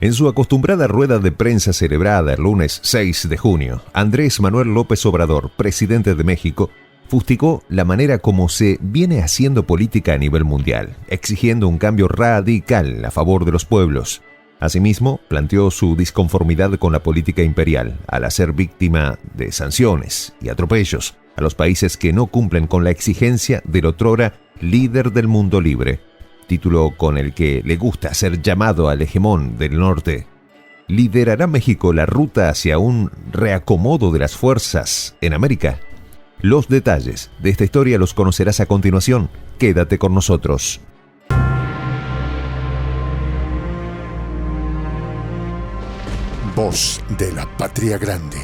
En su acostumbrada rueda de prensa celebrada el lunes 6 de junio, Andrés Manuel López Obrador, presidente de México, fustigó la manera como se viene haciendo política a nivel mundial, exigiendo un cambio radical a favor de los pueblos. Asimismo, planteó su disconformidad con la política imperial al hacer víctima de sanciones y atropellos a los países que no cumplen con la exigencia del otrora líder del mundo libre, título con el que le gusta ser llamado al hegemón del norte. ¿Liderará México la ruta hacia un reacomodo de las fuerzas en América? Los detalles de esta historia los conocerás a continuación. Quédate con nosotros. Voz de la Patria Grande.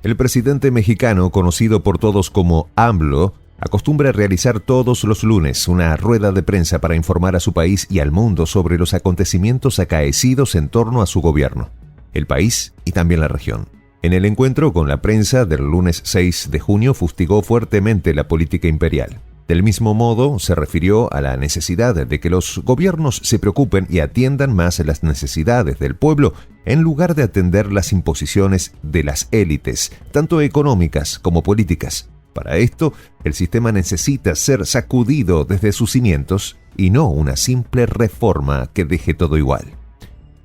El presidente mexicano, conocido por todos como AMLO, acostumbra realizar todos los lunes una rueda de prensa para informar a su país y al mundo sobre los acontecimientos acaecidos en torno a su gobierno, el país y también la región. En el encuentro con la prensa del lunes 6 de junio fustigó fuertemente la política imperial. Del mismo modo, se refirió a la necesidad de que los gobiernos se preocupen y atiendan más las necesidades del pueblo en lugar de atender las imposiciones de las élites, tanto económicas como políticas. Para esto, el sistema necesita ser sacudido desde sus cimientos y no una simple reforma que deje todo igual.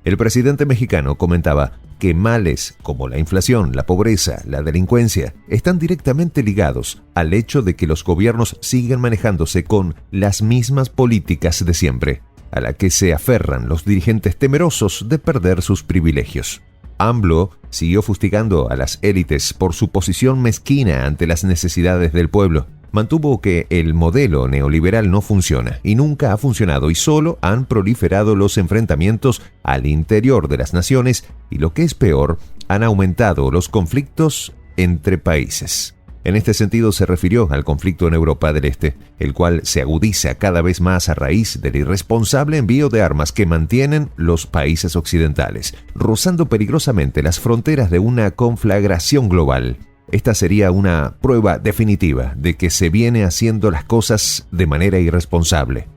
El presidente mexicano comentaba que males como la inflación, la pobreza, la delincuencia están directamente ligados al hecho de que los gobiernos siguen manejándose con las mismas políticas de siempre, a la que se aferran los dirigentes temerosos de perder sus privilegios. AMLO siguió fustigando a las élites por su posición mezquina ante las necesidades del pueblo. Mantuvo que el modelo neoliberal no funciona y nunca ha funcionado y solo han proliferado los enfrentamientos al interior de las naciones y, lo que es peor, han aumentado los conflictos entre países. En este sentido se refirió al conflicto en Europa del Este, el cual se agudiza cada vez más a raíz del irresponsable envío de armas que mantienen los países occidentales, rozando peligrosamente las fronteras de una conflagración global. Esta sería una prueba definitiva de que se viene haciendo las cosas de manera irresponsable.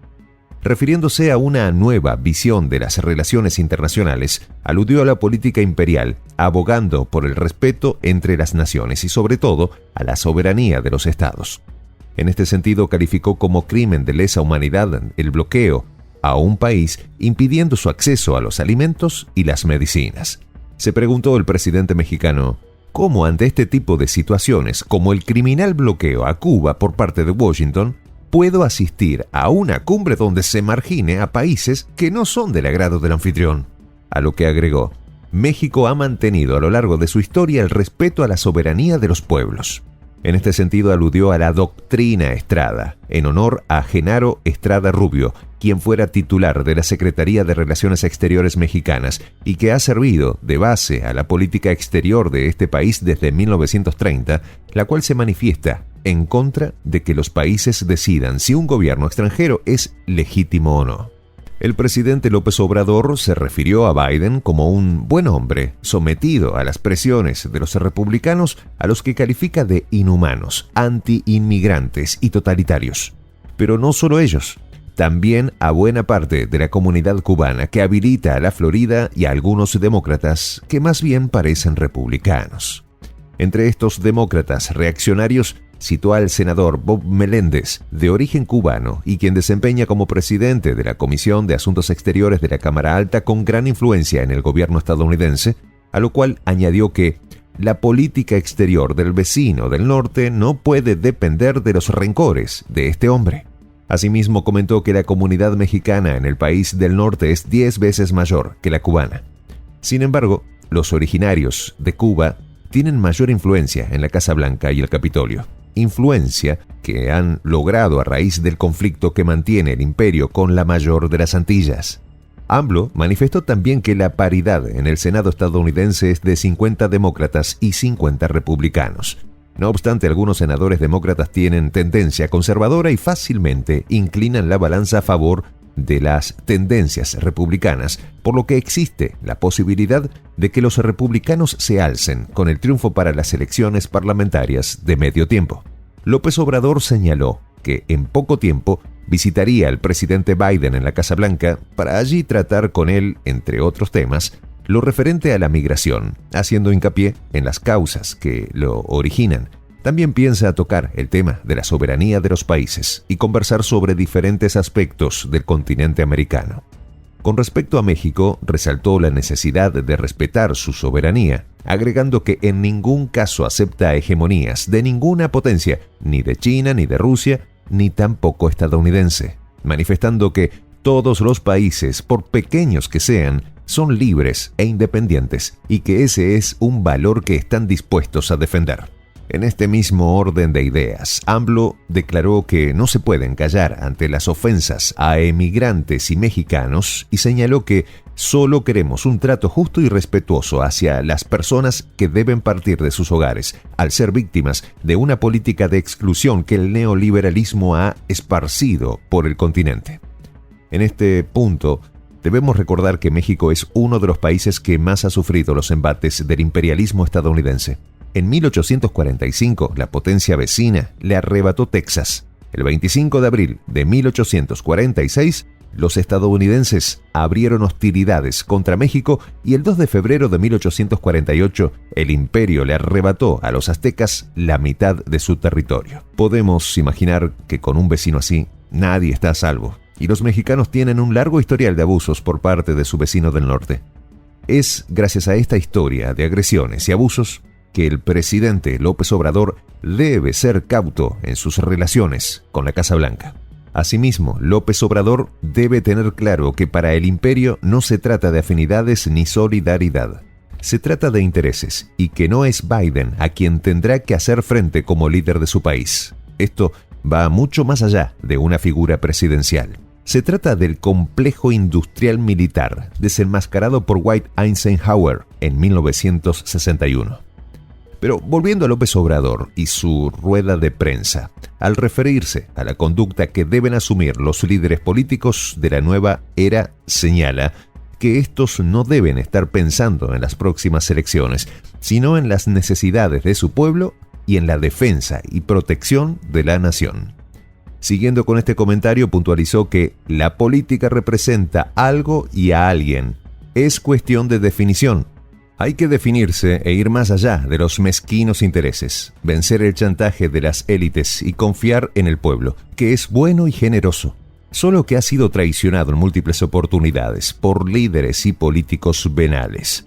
Refiriéndose a una nueva visión de las relaciones internacionales, aludió a la política imperial, abogando por el respeto entre las naciones y sobre todo a la soberanía de los estados. En este sentido, calificó como crimen de lesa humanidad el bloqueo a un país impidiendo su acceso a los alimentos y las medicinas. Se preguntó el presidente mexicano, ¿cómo ante este tipo de situaciones, como el criminal bloqueo a Cuba por parte de Washington, puedo asistir a una cumbre donde se margine a países que no son del agrado del anfitrión? A lo que agregó, México ha mantenido a lo largo de su historia el respeto a la soberanía de los pueblos. En este sentido aludió a la doctrina Estrada, en honor a Genaro Estrada Rubio, quien fuera titular de la Secretaría de Relaciones Exteriores mexicanas y que ha servido de base a la política exterior de este país desde 1930, la cual se manifiesta en contra de que los países decidan si un gobierno extranjero es legítimo o no. El presidente López Obrador se refirió a Biden como un buen hombre sometido a las presiones de los republicanos, a los que califica de inhumanos, anti-inmigrantes y totalitarios. Pero no solo ellos, también a buena parte de la comunidad cubana que habilita a la Florida y a algunos demócratas que más bien parecen republicanos. Entre estos demócratas reaccionarios, citó al senador Bob Meléndez, de origen cubano y quien desempeña como presidente de la Comisión de Asuntos Exteriores de la Cámara Alta con gran influencia en el gobierno estadounidense, a lo cual añadió que la política exterior del vecino del norte no puede depender de los rencores de este hombre. Asimismo, comentó que la comunidad mexicana en el país del norte es 10 veces mayor que la cubana. Sin embargo, los originarios de Cuba tienen mayor influencia en la Casa Blanca y el Capitolio. Influencia que han logrado a raíz del conflicto que mantiene el imperio con la mayor de las Antillas. AMLO manifestó también que la paridad en el Senado estadounidense es de 50 demócratas y 50 republicanos. No obstante, algunos senadores demócratas tienen tendencia conservadora y fácilmente inclinan la balanza a favor de las tendencias republicanas, por lo que existe la posibilidad de que los republicanos se alcen con el triunfo para las elecciones parlamentarias de medio tiempo. López Obrador señaló que en poco tiempo visitaría al presidente Biden en la Casa Blanca para allí tratar con él, entre otros temas, lo referente a la migración, haciendo hincapié en las causas que lo originan. También piensa tocar el tema de la soberanía de los países y conversar sobre diferentes aspectos del continente americano. Con respecto a México, resaltó la necesidad de respetar su soberanía, agregando que en ningún caso acepta hegemonías de ninguna potencia, ni de China, ni de Rusia, ni tampoco estadounidense, manifestando que todos los países, por pequeños que sean, son libres e independientes y que ese es un valor que están dispuestos a defender. En este mismo orden de ideas, AMLO declaró que no se pueden callar ante las ofensas a emigrantes y mexicanos y señaló que solo queremos un trato justo y respetuoso hacia las personas que deben partir de sus hogares, al ser víctimas de una política de exclusión que el neoliberalismo ha esparcido por el continente. En este punto, debemos recordar que México es uno de los países que más ha sufrido los embates del imperialismo estadounidense. En 1845, la potencia vecina le arrebató Texas. El 25 de abril de 1846, los estadounidenses abrieron hostilidades contra México y el 2 de febrero de 1848, el imperio le arrebató a los aztecas la mitad de su territorio. Podemos imaginar que con un vecino así, nadie está a salvo, y los mexicanos tienen un largo historial de abusos por parte de su vecino del norte. Es gracias a esta historia de agresiones y abusos que el presidente López Obrador debe ser cauto en sus relaciones con la Casa Blanca. Asimismo, López Obrador debe tener claro que para el imperio no se trata de afinidades ni solidaridad. Se trata de intereses y que no es Biden a quien tendrá que hacer frente como líder de su país. Esto va mucho más allá de una figura presidencial. Se trata del complejo industrial militar desenmascarado por Dwight Eisenhower en 1961. Pero volviendo a López Obrador y su rueda de prensa, al referirse a la conducta que deben asumir los líderes políticos de la nueva era, señala que estos no deben estar pensando en las próximas elecciones, sino en las necesidades de su pueblo y en la defensa y protección de la nación. Siguiendo con este comentario, puntualizó que la política representa algo y a alguien. Es cuestión de definición. Hay que definirse e ir más allá de los mezquinos intereses, vencer el chantaje de las élites y confiar en el pueblo, que es bueno y generoso, solo que ha sido traicionado en múltiples oportunidades por líderes y políticos venales.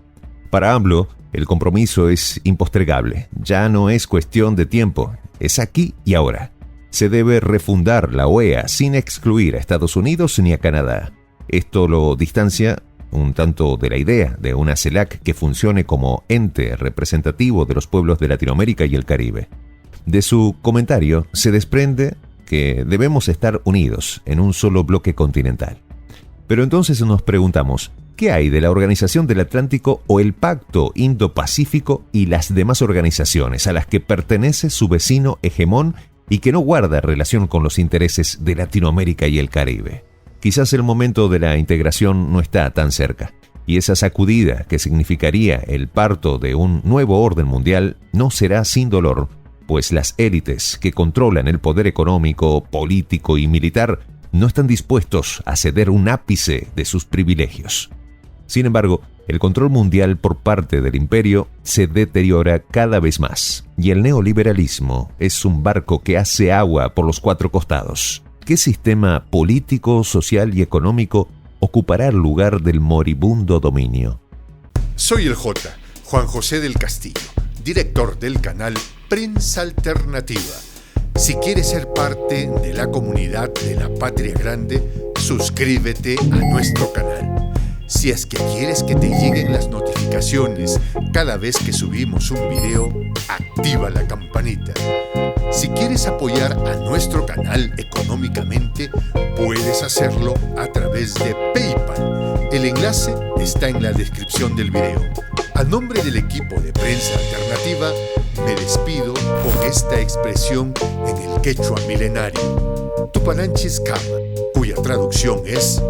Para AMLO, el compromiso es impostergable, ya no es cuestión de tiempo, es aquí y ahora. Se debe refundar la OEA sin excluir a Estados Unidos ni a Canadá. Esto lo distancia un tanto de la idea de una CELAC que funcione como ente representativo de los pueblos de Latinoamérica y el Caribe. De su comentario se desprende que debemos estar unidos en un solo bloque continental. Pero entonces nos preguntamos, ¿qué hay de la Organización del Atlántico o el Pacto Indo-Pacífico y las demás organizaciones a las que pertenece su vecino hegemón y que no guarda relación con los intereses de Latinoamérica y el Caribe? Quizás el momento de la integración no está tan cerca, y esa sacudida que significaría el parto de un nuevo orden mundial no será sin dolor, pues las élites que controlan el poder económico, político y militar no están dispuestos a ceder un ápice de sus privilegios. Sin embargo, el control mundial por parte del imperio se deteriora cada vez más, y el neoliberalismo es un barco que hace agua por los cuatro costados. ¿Qué sistema político, social y económico ocupará el lugar del moribundo dominio? Soy el J, Juan José del Castillo, director del canal Prensa Alternativa. Si quieres ser parte de la comunidad de la Patria Grande, suscríbete a nuestro canal. Si es que quieres que te lleguen las notificaciones cada vez que subimos un video, activa la campanita. Si quieres apoyar a nuestro canal económicamente, puedes hacerlo a través de PayPal. El enlace está en la descripción del video. A nombre del equipo de Prensa Alternativa, me despido con esta expresión en el quechua milenario, Tupananchis Kama, cuya traducción es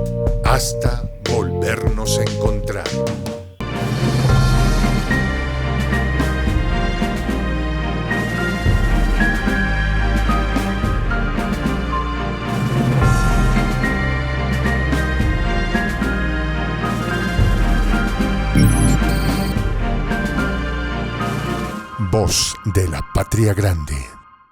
hasta volvernos a encontrar. voz de la patria grande.